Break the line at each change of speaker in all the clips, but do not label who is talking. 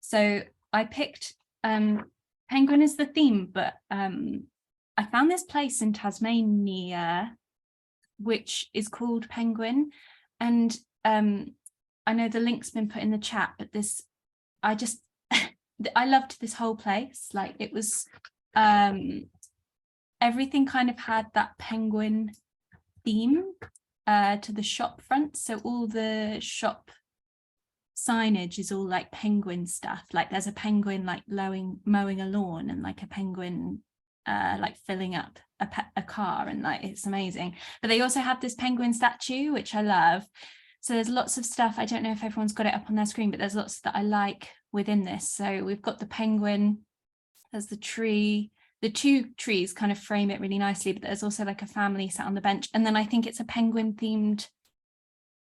So I picked penguin is the theme, but I found this place in Tasmania which is called Penguin, and I know the link's been put in the chat, but I loved this whole place. Like, it was everything kind of had that penguin theme to the shop front. So all the shop signage is all like penguin stuff. Like, there's a penguin like mowing a lawn, and like a penguin like filling up a car, and like, it's amazing. But they also have this penguin statue, which I love. So there's lots of stuff. I don't know if everyone's got it up on their screen, but there's lots that I like within this. So we've got the penguin, there's the tree, the two trees kind of frame it really nicely, but there's also like a family sat on the bench. And then I think it's a penguin themed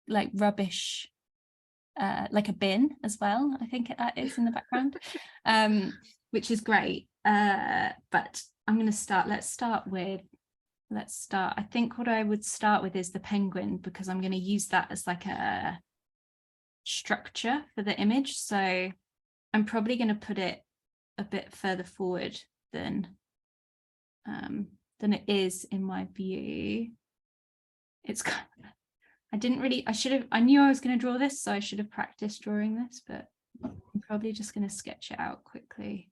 like rubbish, like a bin as well. I think it is in the background, which is great. But I'm going to start. I think what I would start with is the penguin, because I'm going to use that as like a structure for the image. So I'm probably going to put it a bit further forward than it is in my view. It's kind of, I knew I was going to draw this, so I should have practiced drawing this, but I'm probably just going to sketch it out quickly.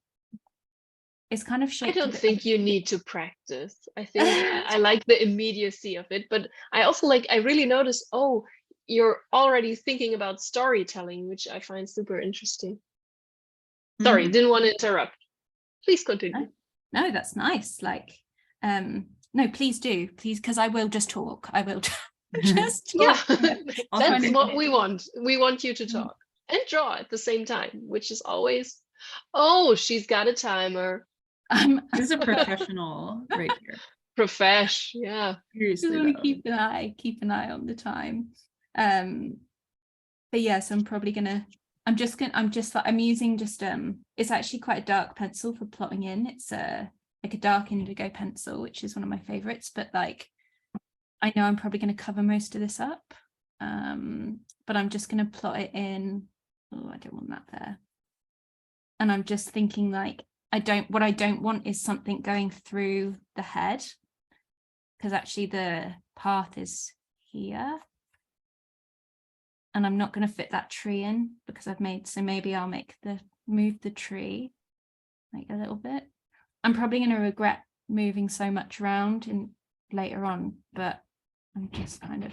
It's kind of shaped.
I don't think you need to practice. I think I like the immediacy of it, but I also I really noticed, oh, you're already thinking about storytelling, which I find super interesting. Sorry, didn't want to interrupt. Please continue.
No, that's nice. Like, no, please do, please, because I will just talk. I will just
yeah. That's what we want. We want you to talk and draw at the same time, which is always, oh, she's got a timer.
This is a professional right here.
Yeah. Seriously, want to keep an eye on the time. But yeah, so I'm probably gonna. I'm using it's actually quite a dark pencil for plotting in. It's like a dark indigo pencil, which is one of my favorites. But like, I know I'm probably going to cover most of this up. But I'm just going to plot it in. Oh, I don't want that there. And I'm just thinking like. What I don't want is something going through the head, because actually the path is here, and I'm not going to fit that tree in because so maybe I'll move the tree like a little bit. I'm probably going to regret moving so much around later on, but I'm just kind of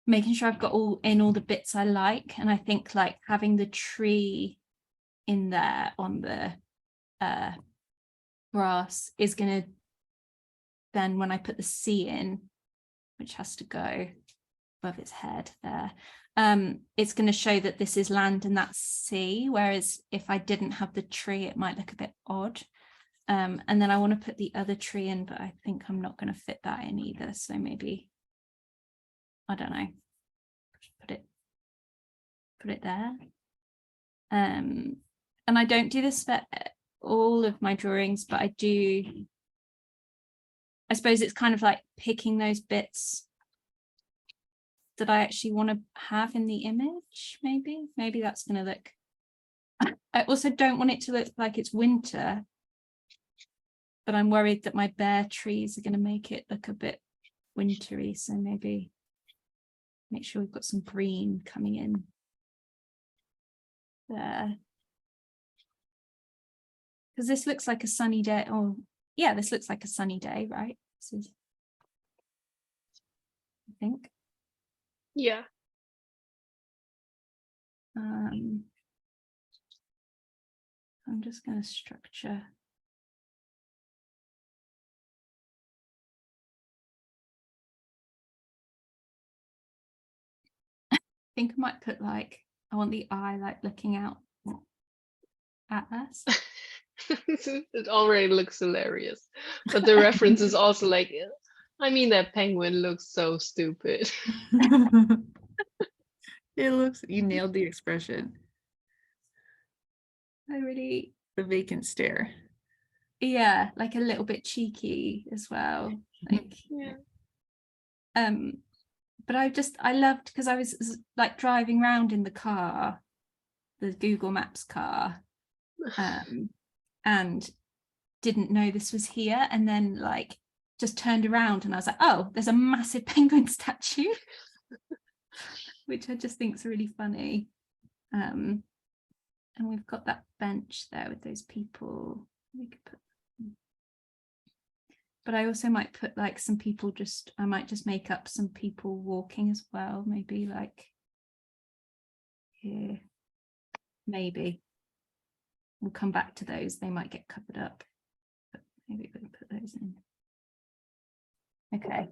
making sure I've got all the bits I like. And I think like having the tree in there on the grass is going to then, when I put the C in, which has to go above its head there, it's going to show that this is land and that's sea, whereas if I didn't have the tree it might look a bit odd. And then I want to put the other tree in, but I think I'm not going to fit that in either, so maybe, I don't know, put it there. And I don't do this for all of my drawings, but I suppose it's kind of like picking those bits that I actually want to have in the image, maybe that's going to look. I also don't want it to look like it's winter, but I'm worried that my bare trees are going to make it look a bit wintry, so maybe make sure we've got some green coming in there. Because this looks like a sunny day. Oh, yeah, this looks like a sunny day, right? This is, I think.
Yeah.
I'm just going to structure. I think I might put like, I want the eye like looking out at us.
It already looks hilarious, but the reference is also like, I mean, that penguin looks so stupid.
You nailed the expression.
The
vacant stare.
Yeah, like a little bit cheeky as well. Like,
yeah.
But I loved, because I was like driving around in the car the Google Maps car, and didn't know this was here, and then like just turned around and I was like, oh, there's a massive penguin statue, which I just think is really funny. And we've got that bench there with those people. We could put, but I also might put like some people I might just make up some people walking as well, maybe like here. Maybe we'll come back to those, they might get covered up, but maybe we can put those in. Okay,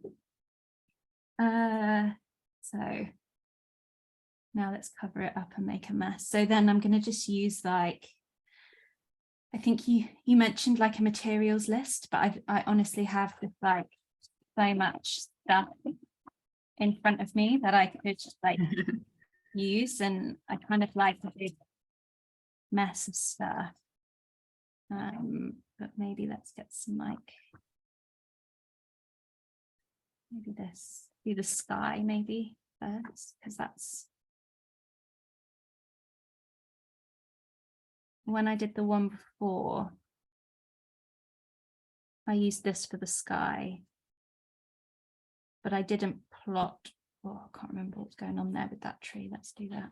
so now let's cover it up and make a mess. So then I'm going to just use like, I think you mentioned like a materials list, but I honestly have just like so much stuff in front of me that I could just like use, and I kind of like a big mess of stuff. But maybe let's get some like, maybe this, do the sky maybe first, because that's when I did the one before, I used this for the sky, but I didn't plot. Oh, I can't remember what's going on there with that tree. Let's do that.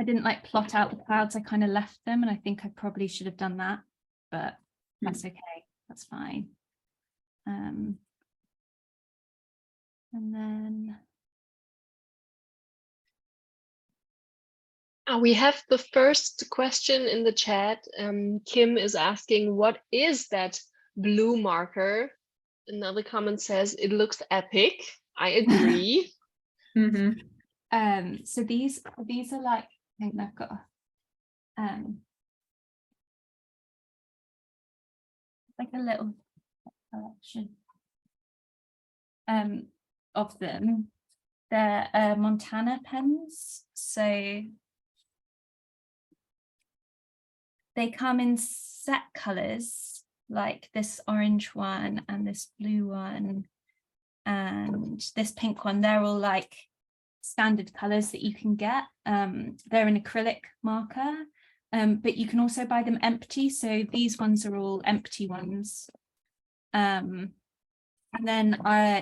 I didn't like plot out the clouds. I kind of left them, and I think I probably should have done that, but that's okay. That's fine. And then
we have the first question in the chat. Kim is asking, what is that blue marker? Another comment says, it looks epic. I agree.
So these are like, I think I've got like a little collection of them. They're Montana pens, so they come in set colors, like this orange one and this blue one and this pink one. They're all like standard colors that you can get. They're an acrylic marker, but you can also buy them empty. So these ones are all empty ones. And then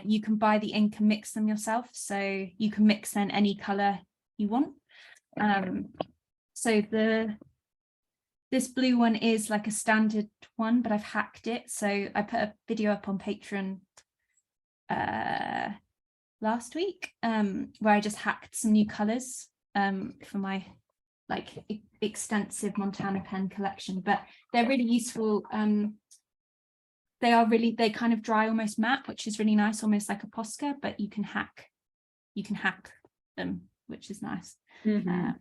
you can buy the ink and mix them yourself. So you can mix in any color you want. So this blue one is like a standard one, but I've hacked it. So I put a video up on Patreon last week where I just hacked some new colors for my like extensive Montana pen collection, but they're really useful. They kind of dry almost matte, which is really nice, almost like a Posca, but you can hack them, which is nice.
Yeah,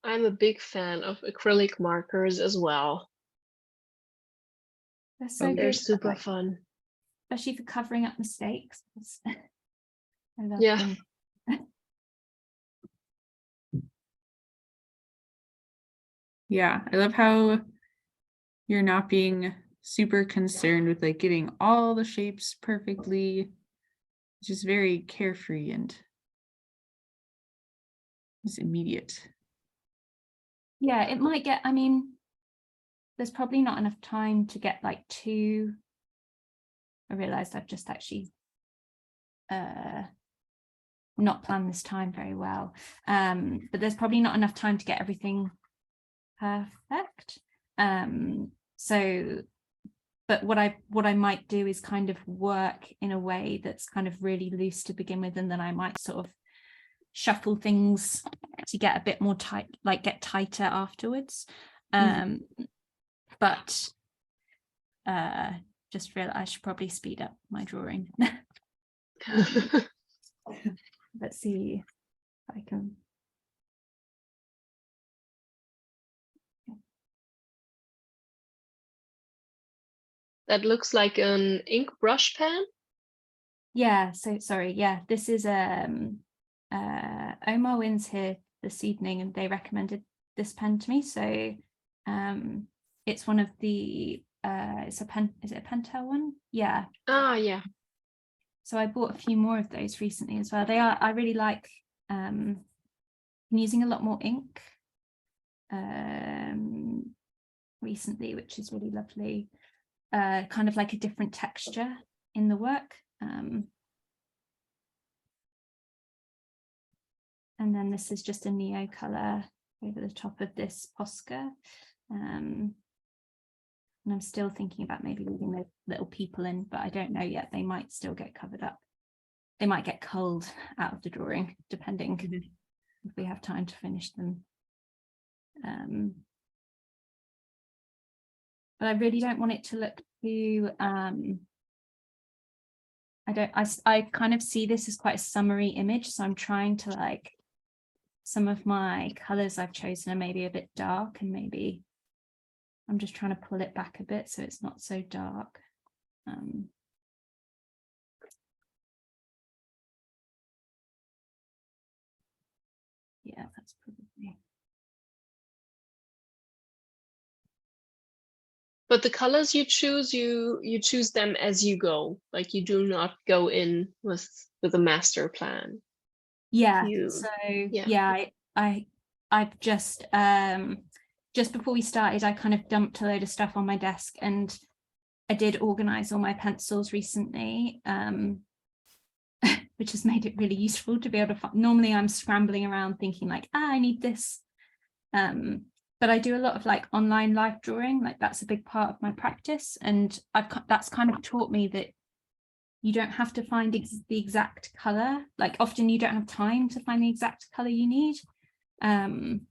I'm a big fan of acrylic markers as well.
They're so
They're
good,
super fun,
especially for covering up mistakes. I love
yeah
them.
Yeah, I love how you're not being super concerned with like getting all the shapes perfectly. Just very carefree and just immediate.
Yeah, it might get, I mean, there's probably not enough time to get like two. I realized I've just actually not planned this time very well. But there's probably not enough time to get everything perfect. So, but what I might do is kind of work in a way that's kind of really loose to begin with, and then I might sort of shuffle things to get a bit more tight, like get tighter afterwards. But just realized I should probably speed up my drawing. Let's see if I can.
That looks like an ink brush pen.
Yeah, so sorry, yeah, this is Omar Wins here this evening, and they recommended this pen to me. So it's one of the is it a Pentel one? Yeah.
Yeah.
So I bought a few more of those recently as well. I really like I'm using a lot more ink recently, which is really lovely. Kind of like a different texture in the work. And then this is just a Neo color over the top of this Posca. And I'm still thinking about maybe leaving the little people in, but I don't know yet. They might still get covered up. They might get culled out of the drawing, depending if we have time to finish them. But I really don't want it to look too, I kind of see this as quite a summery image. So I'm trying to like, some of my colors I've chosen are maybe a bit dark, and maybe I'm just trying to pull it back a bit so it's not so dark. Yeah, that's probably.
But the colors you choose, you choose them as you go. Like you do not go in with a master plan.
Yeah. I've just before we started, I kind of dumped a load of stuff on my desk, and I did organize all my pencils recently, which has made it really useful to be able to find. Normally I'm scrambling around thinking like, I need this. But I do a lot of like online life drawing, like that's a big part of my practice. And that's kind of taught me that you don't have to find the exact color. Like often you don't have time to find the exact color you need. And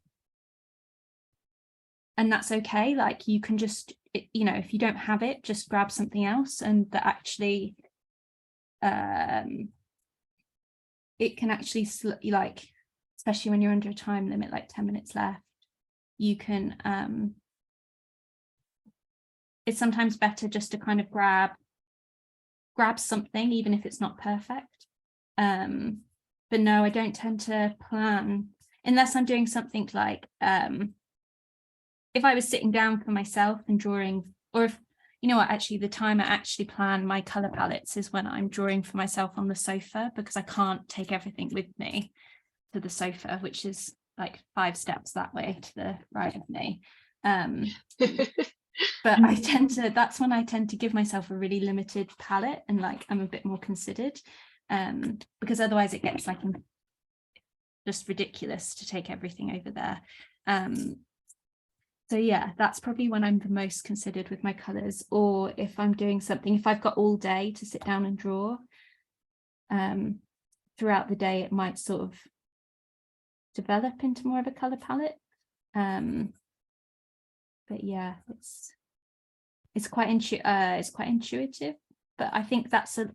that's okay. Like you can just, you know, if you don't have it, just grab something else. And that actually, it can actually like, especially when you're under a time limit, like 10 minutes left, you can, it's sometimes better just to kind of grab something, even if it's not perfect. But no, I don't tend to plan unless I'm doing something like, if I was sitting down for myself and drawing, or if, you know what, actually the time I actually plan my color palettes is when I'm drawing for myself on the sofa, because I can't take everything with me to the sofa, which is like 5 steps that way to the right of me. But that's when I tend to give myself a really limited palette, and like I'm a bit more considered, because otherwise it gets like just ridiculous to take everything over there. So yeah, that's probably when I'm the most considered with my colors, or if I'm doing something, if I've got all day to sit down and draw, throughout the day it might sort of develop into more of a color palette. But yeah, it's quite intuitive, but I think that's I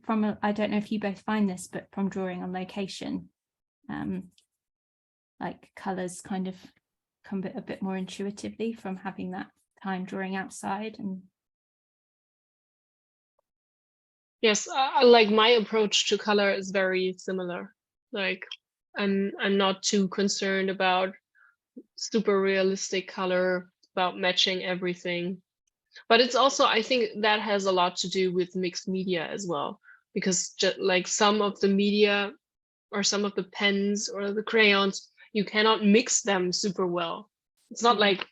don't know if you both find this, but from drawing on location, like colors kind of come a bit more intuitively from having that time drawing outside. And
yes, I like my approach to color is very similar. Like I'm not too concerned about super realistic color, about matching everything. But it's also, I think that has a lot to do with mixed media as well, because just like some of the media or some of the pens or the crayons, you cannot mix them super well. It's not like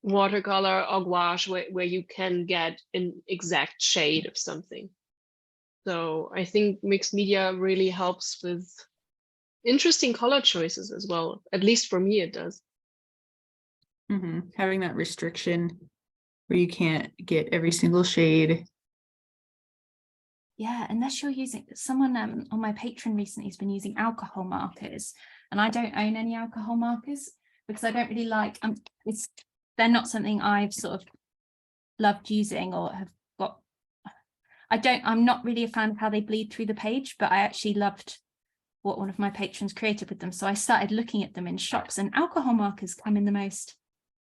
watercolor or gouache where you can get an exact shade of something. So I think mixed media really helps with interesting color choices as well. At least for me, it does.
Having that restriction where you can't get every single shade.
Yeah, unless you're using, someone on my Patreon recently has been using alcohol markers, and I don't own any alcohol markers because I don't really like, they're not something I've sort of loved using or have got. I'm not really a fan of how they bleed through the page, but I actually loved what one of my patrons created with them. So I started looking at them in shops, and alcohol markers come in the most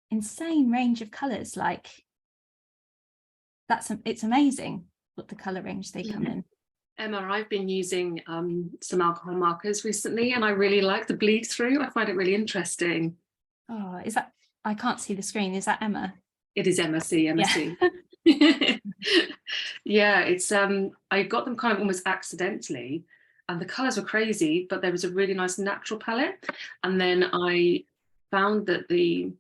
insane range of colors. Like it's amazing what the color range they come in.
Emma, I've been using some alcohol markers recently, and I really like the bleed through. I find it really interesting.
Oh, is that, I can't see the screen. Is that Emma?
It is MSC.
Yeah.
Yeah, it's I got them kind of almost accidentally, and the colours were crazy, but there was a really nice natural palette. And then I found that the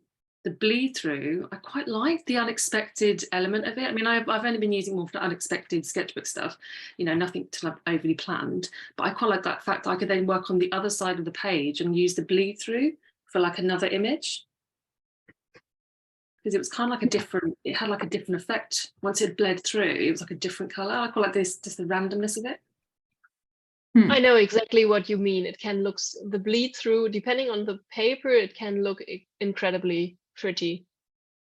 bleed through, I quite liked the unexpected element of it. I mean, I've only been using more for the unexpected sketchbook stuff, you know, nothing to overly planned. But I quite like that fact that I could then work on the other side of the page and use the bleed through for like another image. Because it was kind of like it had like a different effect. Once it bled through, it was like a different color. I quite like this, just the randomness of it.
I know exactly what you mean. It can look, the bleed through, depending on the paper, it can look incredibly pretty.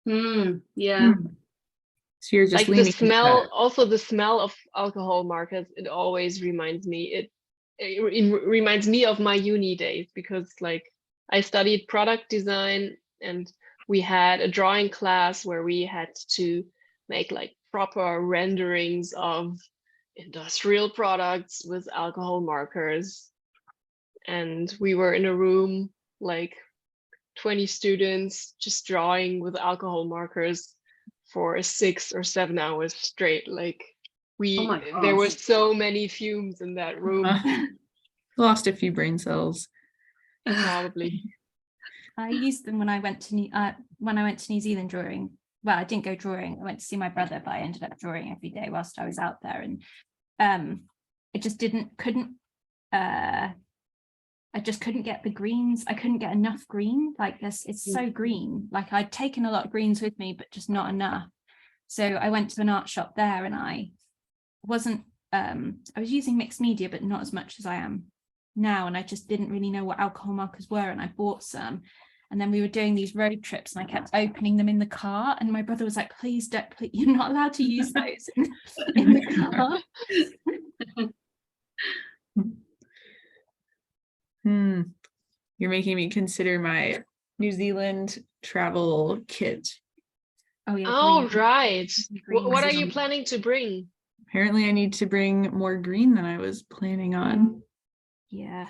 Yeah.
So you're just
like the
leaning
smell,
into
also the smell of alcohol markers, it always reminds me, it reminds me of my uni days, because like I studied product design and we had a drawing class where we had to make like proper renderings of industrial products with alcohol markers. And we were in a room, like 20 students just drawing with alcohol markers for 6 or 7 hours straight. Like there were so many fumes in that room.
lost a few brain cells.
Probably.
I used them when I went to New Zealand drawing. Well, I didn't go drawing. I went to see my brother, but I ended up drawing every day whilst I was out there. And it just I just couldn't get the greens. I couldn't get enough green. Like this, it's so green. Like I'd taken a lot of greens with me, but just not enough. So I went to an art shop there, and I was using mixed media, but not as much as I am now. And I just didn't really know what alcohol markers were. And I bought some. And then we were doing these road trips, and I kept opening them in the car. And my brother was like, please don't, you're not allowed to use those in the car.
You're making me consider my New Zealand travel kit.
Oh yeah.
Oh, right.
Green.
What are you planning to bring?
Apparently I need to bring more green than I was planning on.
Yeah.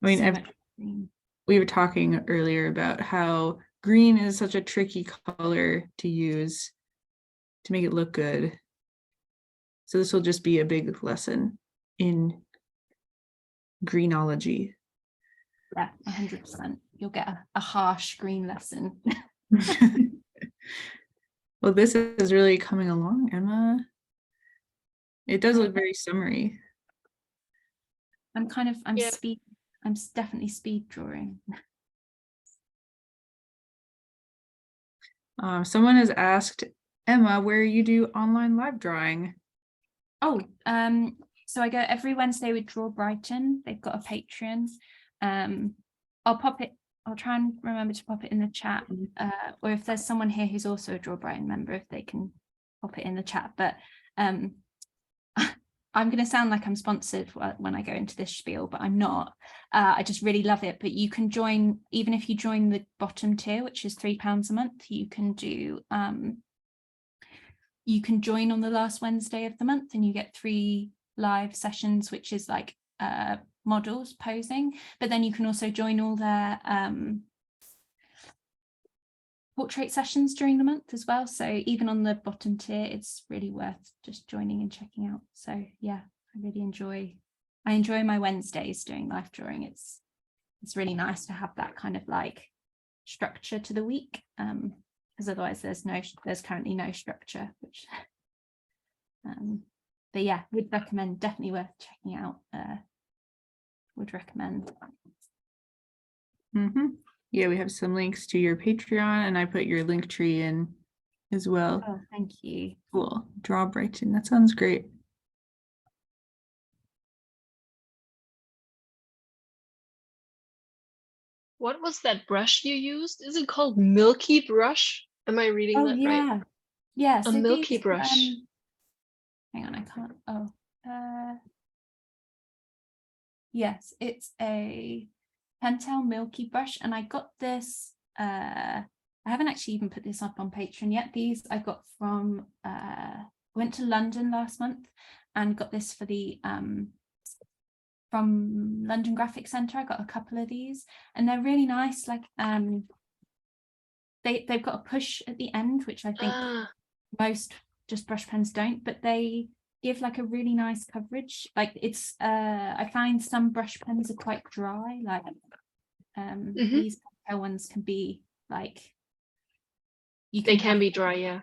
I mean,
so much green.
We were talking earlier about how green is such a tricky color to use to make it look good. So this will just be a big lesson in greenology.
Yeah, 100%. You'll get a harsh green lesson.
Well, this is really coming along, Emma. It does look very summery.
I'm definitely speed drawing.
Someone has asked Emma where you do online live drawing.
Oh, so I go every Wednesday with Draw Brighton. They've got a Patreon. I'll try and remember to pop it in the chat, or if there's someone here who's also a Draw Brighton member, if they can pop it in the chat. But I'm going to sound like I'm sponsored when I go into this spiel, but I'm not. I just really love it. But you can join, even if you join the bottom tier, which is £3 a month, you can do. You can join on the last Wednesday of the month, and you get 3 live sessions, which is like models posing. But then you can also join all their portrait sessions during the month as well. So even on the bottom tier, it's really worth just joining and checking out. So yeah, I enjoy my Wednesdays doing live drawing. It's really nice to have that kind of like structure to the week, because otherwise there's currently no structure, which but yeah, would recommend, definitely worth checking out. Would recommend.
Yeah, we have some links to your Patreon, and I put your link tree in as well.
Oh, thank you.
Cool. Draw Brighton. That sounds great.
What was that brush you used? Is it called Milky Brush? Am I reading that right?
Yeah. So
a milky brush.
Hang on, I can't. Yes, it's a Pentel Milky brush, and I got this. I haven't actually even put this up on Patreon yet. These I got from. Went to London last month and got this for the from London Graphic Centre. I got a couple of these, and they're really nice. Like they've got a push at the end, which I think most just brush pens don't, but they give like a really nice coverage. Like it's I find some brush pens are quite dry, like these ones can be like,
they can be dry, yeah.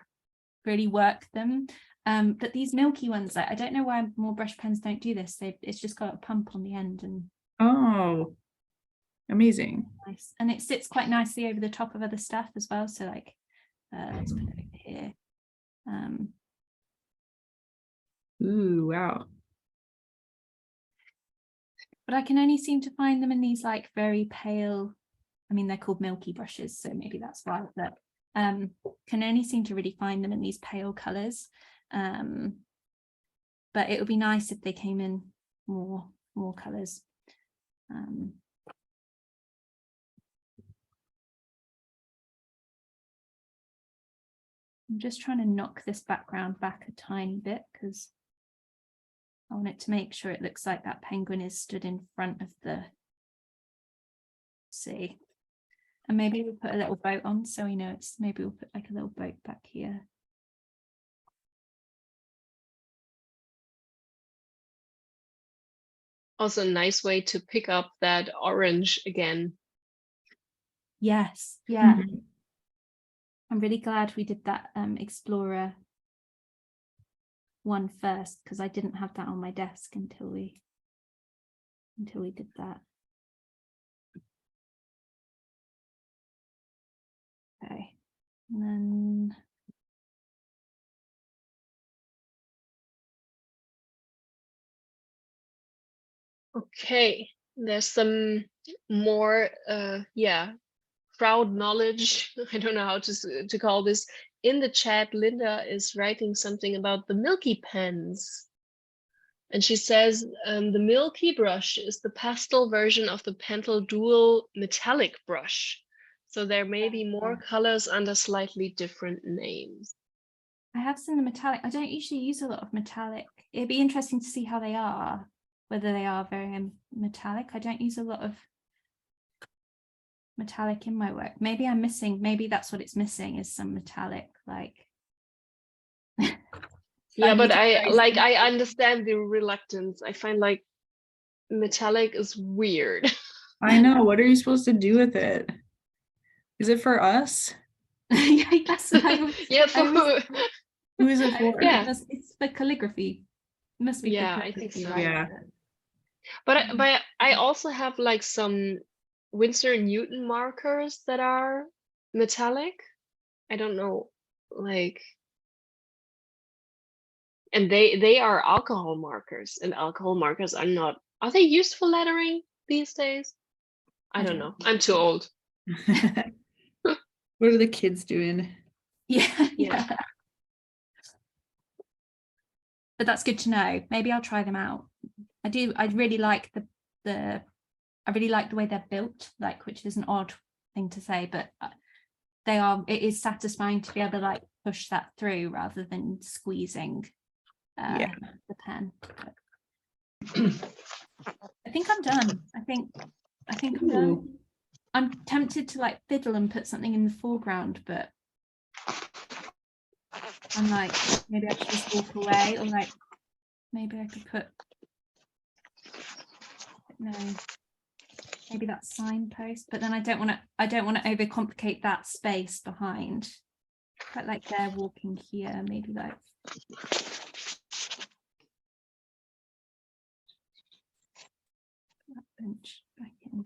Really work them. But these milky ones, I don't know why more brush pens don't do this. It's just got a pump on the end, and
oh, amazing.
Nice. And it sits quite nicely over the top of other stuff as well. So like let's put it over here.
Ooh, wow.
But I can only seem to find them in these like very pale, I mean, they're called milky brushes, so maybe that's why, but can only seem to really find them in these pale colors. But it would be nice if they came in more colors. I'm just trying to knock this background back a tiny bit because I want it to make sure it looks like that penguin is stood in front of the sea. And maybe we'll put a little boat on so we know it's, maybe we'll put like a little boat back here.
Also a nice way to pick up that orange again.
Yes, yeah. I'm really glad we did that Explorer one first, because I didn't have that on my desk until we did that. Okay, and then
Okay, there's some more crowd knowledge. I don't know how to call this. In the chat, Linda is writing something about the Milky pens. And she says, the Milky brush is the pastel version of the Pentel Dual metallic brush. So there may be more colors under slightly different names.
I have seen the metallic. I don't usually use a lot of metallic. It'd be interesting to see how they are, whether they are very metallic. I don't use a lot of metallic in my work. Maybe I'm missing, maybe that's what it's missing, is some metallic, like
yeah, but I understand the reluctance. I find like metallic is weird.
I know, what are you supposed to do with it? Is it for us?
yeah, I guess
yeah,
who is it for?
Yeah,
it's for calligraphy. It must be
yeah,
for
I think so.
right?
Yeah.
But I also have like some Winsor & Newton markers that are metallic. I don't know, like, and they are alcohol markers, and alcohol markers are not. Are they used for lettering these days? I don't know. I'm too old.
What are the kids doing?
Yeah. But that's good to know. Maybe I'll try them out. I really like I really like the way they're built, like, which is an odd thing to say, but it is satisfying to be able to like push that through rather than squeezing the pen. I think I'm done. I think I'm done. I'm tempted to like fiddle and put something in the foreground, but I'm like, maybe I should just walk away, or like maybe I could put, no, maybe that signpost, but then I don't want to overcomplicate that space behind. Quite like they're walking here, maybe like that bench back in.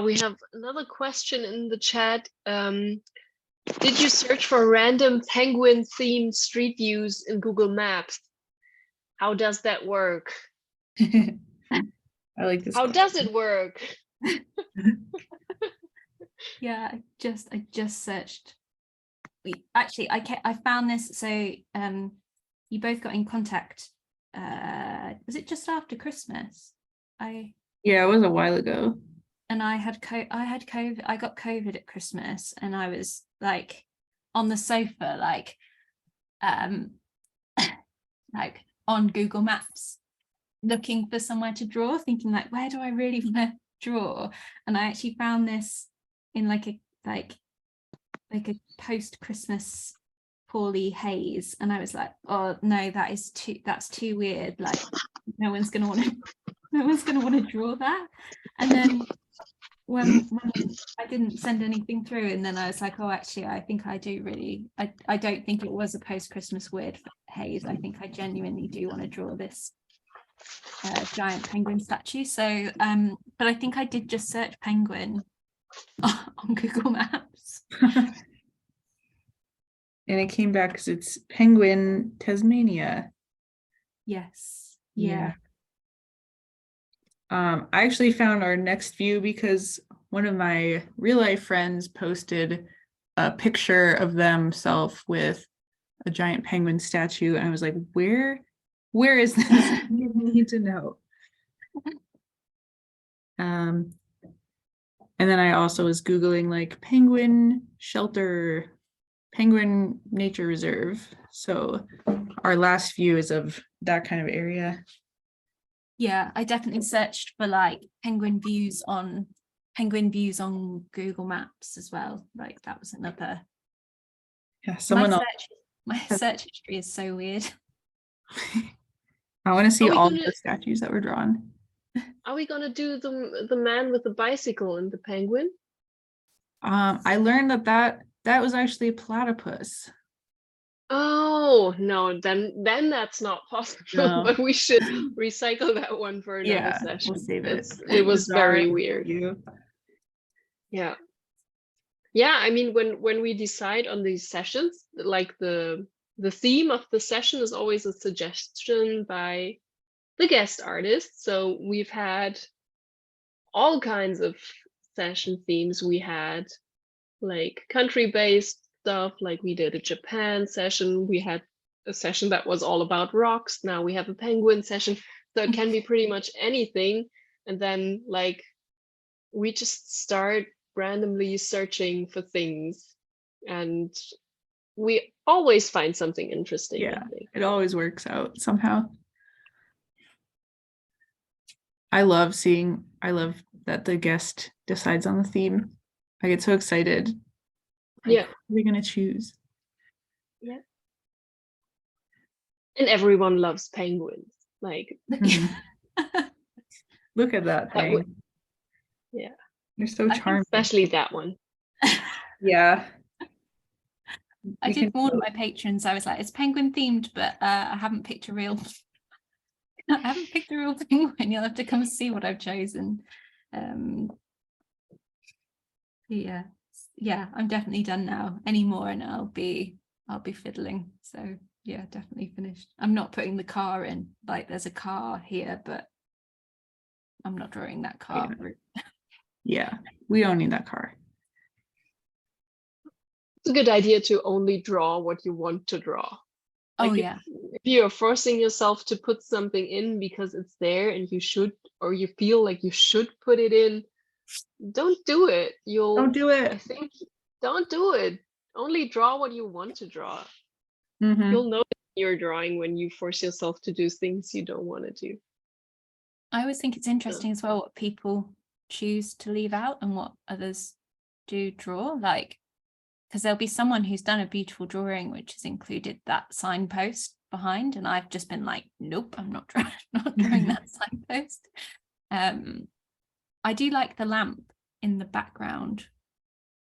We have another question in the chat. Did you search for random penguin themed street views in Google Maps? How does that work?
I like this.
How does it work?
Yeah, I just searched. Actually, I found this. So you both got in contact. Was it just after Christmas?
Yeah, it was a while ago.
And I had COVID. I got COVID at Christmas, and I was like on the sofa, like on Google Maps, looking for somewhere to draw, thinking like, where do I really want to draw? And I actually found this in like a post-Christmas poorly haze, and I was like, oh no, that's too weird, like no one's gonna want to draw that. And then when I didn't send anything through, and then I was like, oh, actually I think I do really, I don't think it was a post-Christmas weird haze. I think I genuinely do want to draw this giant penguin statue. So but I think I did just search penguin on Google Maps.
And it came back because it's Penguin, Tasmania.
Yes. Yeah.
I actually found our next view because one of my real life friends posted a picture of themselves with a giant penguin statue, and I was like, where is this? I need to know. And then I also was Googling like penguin shelter, penguin nature reserve. So our last view is of that kind of area.
Yeah, I definitely searched for like penguin views on Google Maps as well. Like that was another.
Yeah, someone else.
My search history is so weird.
I want to see all the statues that were drawn.
Are we gonna do the man with the bicycle and the penguin?
I learned that was actually a platypus.
Oh no, then that's not possible.
No.
But we should recycle that one for another session.
We'll save it.
It was very weird. Yeah. Yeah, I mean, when we decide on these sessions, like the theme of the session is always a suggestion by the guest artist. So we've had all kinds of session themes. We had like country-based stuff, like we did a Japan session. We had a session that was all about rocks. Now we have a penguin session. So it can be pretty much anything. And then like we just start randomly searching for things, and we always find something interesting.
Yeah, it always works out somehow. I love that the guest decides on the theme. I get so excited. Like,
yeah.
What are they gonna choose?
Yeah. And everyone loves penguins. Like
look at that thing.
Yeah.
They're so charming.
Especially that one.
Yeah.
I did warn my patrons. I was like, it's penguin themed, but I haven't picked a real penguin. You'll have to come see what I've chosen. Yeah, I'm definitely done now. Any more and I'll be fiddling. So yeah, definitely finished. I'm not putting the car in. Like there's a car here, but I'm not drawing that car.
Yeah, we don't need that car.
It's a good idea to only draw what you want to draw. Like if you're forcing yourself to put something in because it's there and you should, or you feel like you should put it in, don't do it.
Don't do it.
I think don't do it. Only draw what you want to draw.
Mm-hmm.
You'll know you're drawing when you force yourself to do things you don't want to do.
I always think it's interesting as well what people choose to leave out and what others do draw. Like, because there'll be someone who's done a beautiful drawing which has included that signpost behind, and I've just been like, nope, I'm not drawing that signpost. I do like the lamp in the background,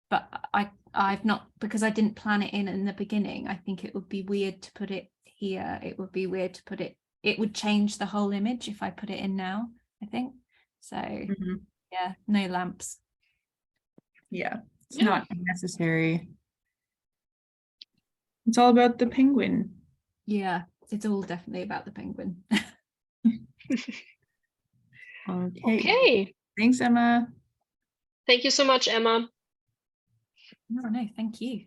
but I've not, because I didn't plan it in the beginning. I think it would be weird to put it here. It would be weird to put it. It would change the whole image if I put it in now, I think. So yeah, no lamps.
Yeah, it's not necessary. It's all about the penguin.
Yeah, it's all definitely about the penguin.
Okay.
Thanks, Emma.
Thank you so much, Emma.
No, thank you.